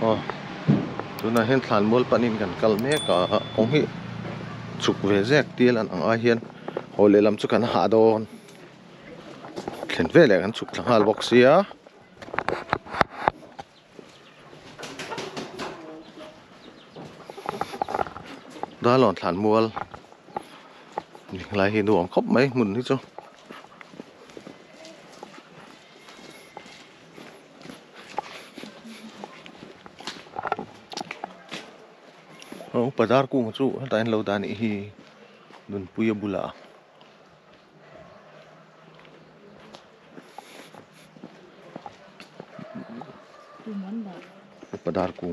Ờ, tụi này hiện thản muôn panin gần cal mẹ cả ông hi chụp về rác tia là ai hiền hồi lệ làm cho cần hạ đòn khen về lại cần chụp thằng hal box xia đó là thản muôn lại hiện đồ khóc mấy muốn đi cho bazar ku chu tain lo dan hi dun puya bula bazar ku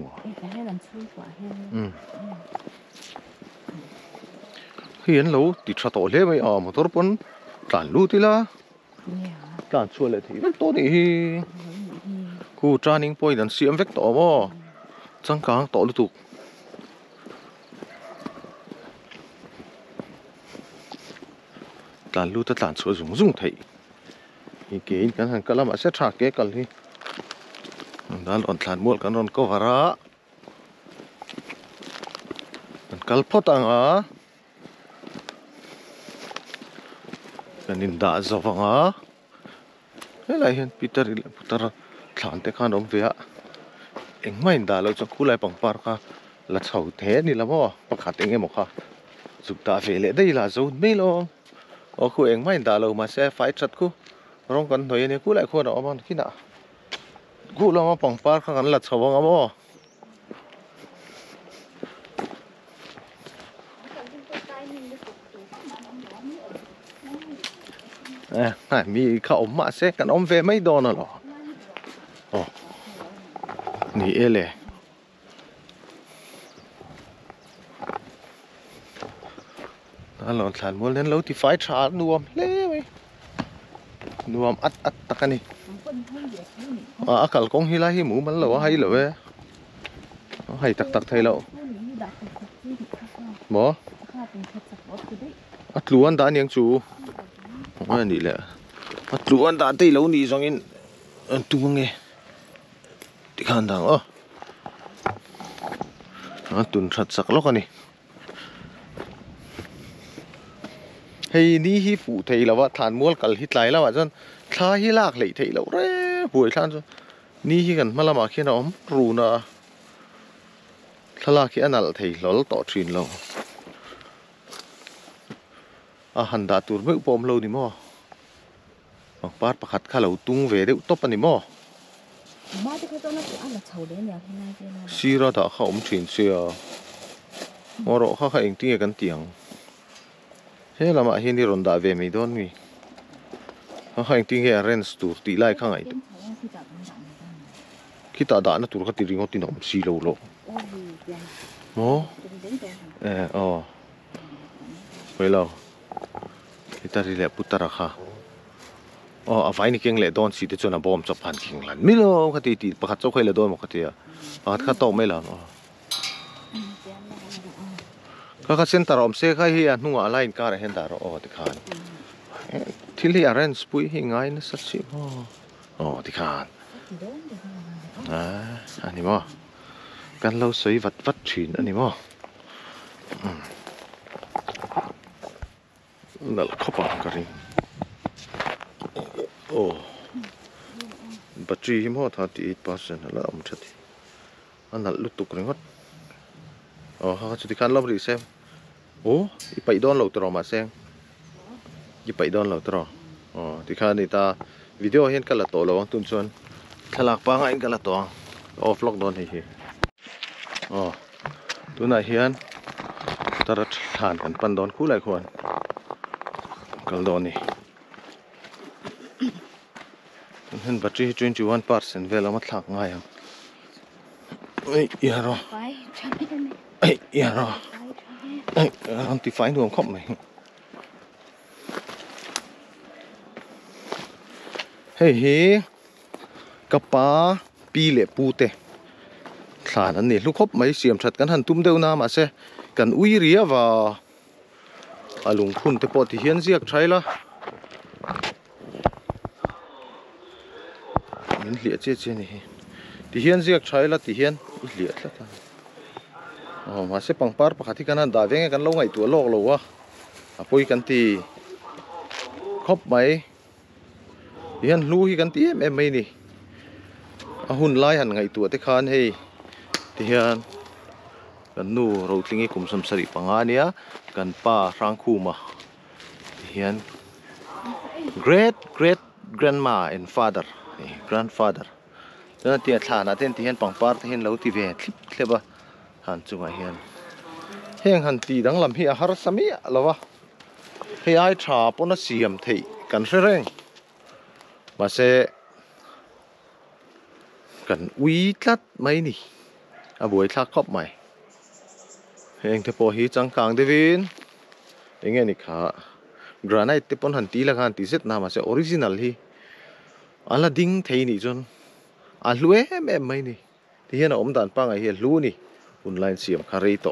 hiền lo ti cha to le mai motor pon tlan lu ti la tlan chu le thi to ni hi ku training point dan siam vek to mo chang kang to lu tu tlan lu ta tlan chu zung zung thei hi ke kan han kala ma se tha ke kal hi dan on tlan mol kan ron ko vara kan kal phot anga kanin da zawanga helai hian peter putar thlan te khan om vea engmain da lo chu khulai pangpar kha la chho the ni lamo pakhat enge mo kha zukta vele dei la zo me lo o khu engmain da lo ma se fai chat khu rong kan thoi ni khulai kho na omon kina gu lo ma pangpar kha kan la chhawanga mo mi khá ốm mà sẽ cần ốm về mấy đòn rồi nỉ ele đó là sản mua lên lâu thì phải trả nuông lé mày nuông ắt tắc anh cả con hi la hi mũ bắn lẩu hay lẩu hay tắc thay lẩu bó luan đã niang chú anh đi lẹ luan đã tây lâu nỉ xong in tung nghe thì khăn thằng tuần thật sắc lắm anh hay ní hi phụ thầy là vợ thản mua cả hít lại là vợ dân tha hi lạc lấy thầy lâu đấy buổi than cho ní hi gần mà làm mà khi nào rù na tha là khi anh là thầy nó tỏ chuyện lâu hành đã tuần mới bom lâu đi mò bắt bắt khát lâu tung về đấy tốt anh đi mò xí ra đã không chuyện xưa mà rõ khác anh tiếng cái tiếng thế là mà hiện đi ronda về mấy đón mi anh tiếng cái rent tour tỷ lại khác ấy khi ta đã nó tour cái tiền ngót tiền nằm xí lâu lâu mò vậy lâu khi ta đi lại putara kha phải ni keng le don si te chona bom chop han king lan milo khati ti pakhat chok khele don mo khatia pakhat kha to mai la ka center om se kha hi anunga line kar hen dar ti khan thili arrange pui hi ngai na sa chi mo ti khan ani mo kan lo soi vat thin ani mo nal khopa karin battery him ho 38% là ông chết anh là lúc tục rồi hết ha chỉ kan lom ri xem i pai don lo tro ma seng i pai don lo tro ti khan ni ta video hian kala to lo tun chuan thalak pa nga in kala to vlog don hi tu na hian tarat than kan pan don khu lai khon kal don ni hen battery 21% vela ma thak ngai yaro yaro anti fine nuông khom mày hey kapa pi le pu te thlan an ni lu khop mai siam that kan han tum deu na ma se kan ui ria wa alung phun te po ti hian ziak thaila min lia che ni ti hian ziak thaila ti hian liệt lắm ta mà sẽ bằng par pakhat hi kan da veng kan lo ngai tu lok lo wa apoi kan ti khop mai hian lu hi kan ti em mai ni a hun lai han ngai tu te khan hei ti hian kan nu ro tlingi kum sam sari panga nia kan pa rang khu ma hian great grandma and father grandfather đó tiền thả na tiền tiền bằng par tiền lâu thì về clip ba hàn chung ai hiền hiền hàn tì đang làm hi har sami lawa hi ai thả po na siam thei kan reng mà sẽ kan uy tlat mai ni a buai thla khop mai hiền te po hi chang kang devin enge ni kha granite te pon han ti la kan ti set na mà sẽ original hi ala ding thei ni chon à lúa em mấy nè thì hiện ông đàn băng ấy hiện lúa nè online xiêm khá rây to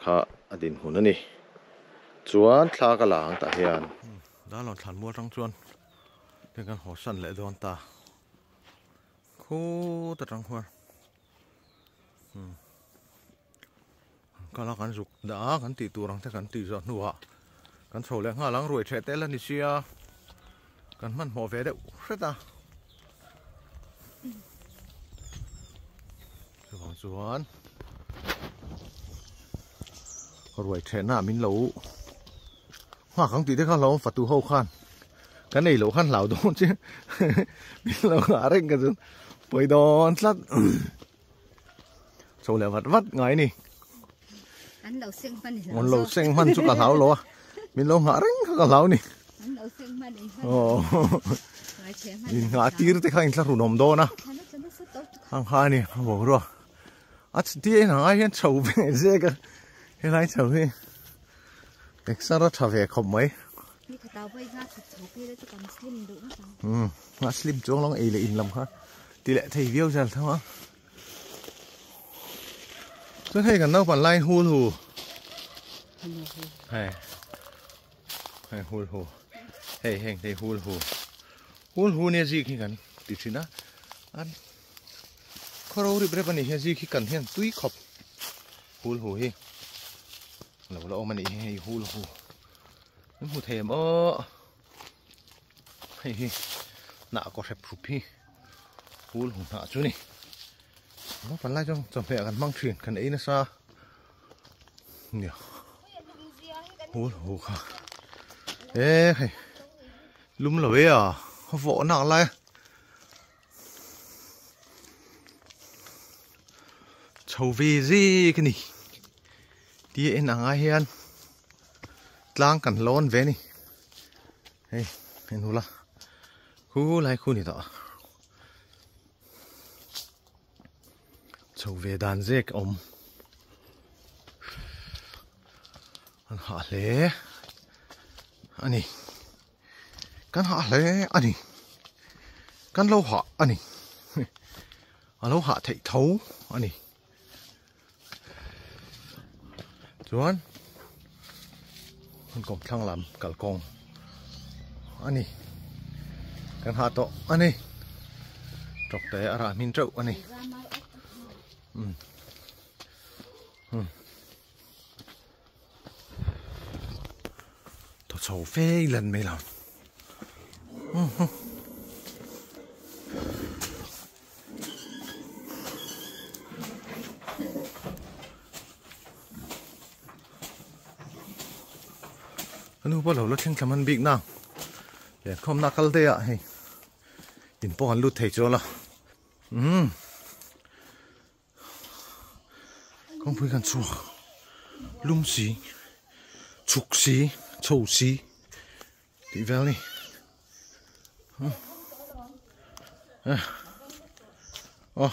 khá adin hun nè chuan thla ka lang ta hian đã lon than mua rong chuan cái con hồ săn lại đón ta khô ta rong hoa cái là con dục đã con tì tu rong thế con tì giọt nua con sầu lên ngã lăng rồi chạy té lên đi xia con man hồ về đấy rất ta vòng xuống rồi trẻ nà mình lẩu hoa không tí thế khăn lẩu phật tu hậu khan cái này lẩu khăn lẩu đúng chứ mình lẩu ngã đấy cái gì bơi đòn sắt sầu lẻ vắt ngay nè món lẩu xanh man chút cả lẩu lẩu mình lẩu ngã đấy cả lẩu nè mình ngã tí thế khăn sắt rùn nôm đô na hàng hai nè bỏ rồi à tí nào ai hiện chầu về dễ cơ hiện nay chầu đi extra chầu về không mấy ngã slim xuống lắm ấy là in lắm ha tỷ lệ thầy view ra thôi rất hay gần đâu bản line hul hù hay hul hù hay hay thầy hul hù nè gì khi gần tí xin á ăn khâu đi bếp này hay gì khi cần hiện túi khop hul hù hi lâu lâu mà này hay hul hù nó hù thèm hay nạ có sẹp sụp hi hul hù nạ chú này nó phần lại trong mẹ gần mang thuyền cần ấy nó sao nhiều hul hù khá ê hay lúm lưỡi à vỗ nặng lại chầu về gì cái này đi em nàng ai hiền lang cần lon về này hey em hula khu lại khu này đó chầu về đàn dê ông anh hạ lẽ anh này căn hạ lẽ anh này căn lâu hạ anh này lâu hạ thầy thấu anh này chuan con cọp thăng làm cào con anh này căn hạ to anh này trọc té ra min trâu anh này tôi sầu phê lần mấy lần nu bao lâu lúc trên thầm ăn bị nào để không nakal đây ạ hay in po ăn lút thấy chưa là không phải cần chua lum xí chục xí chầu xí đi vào đi oh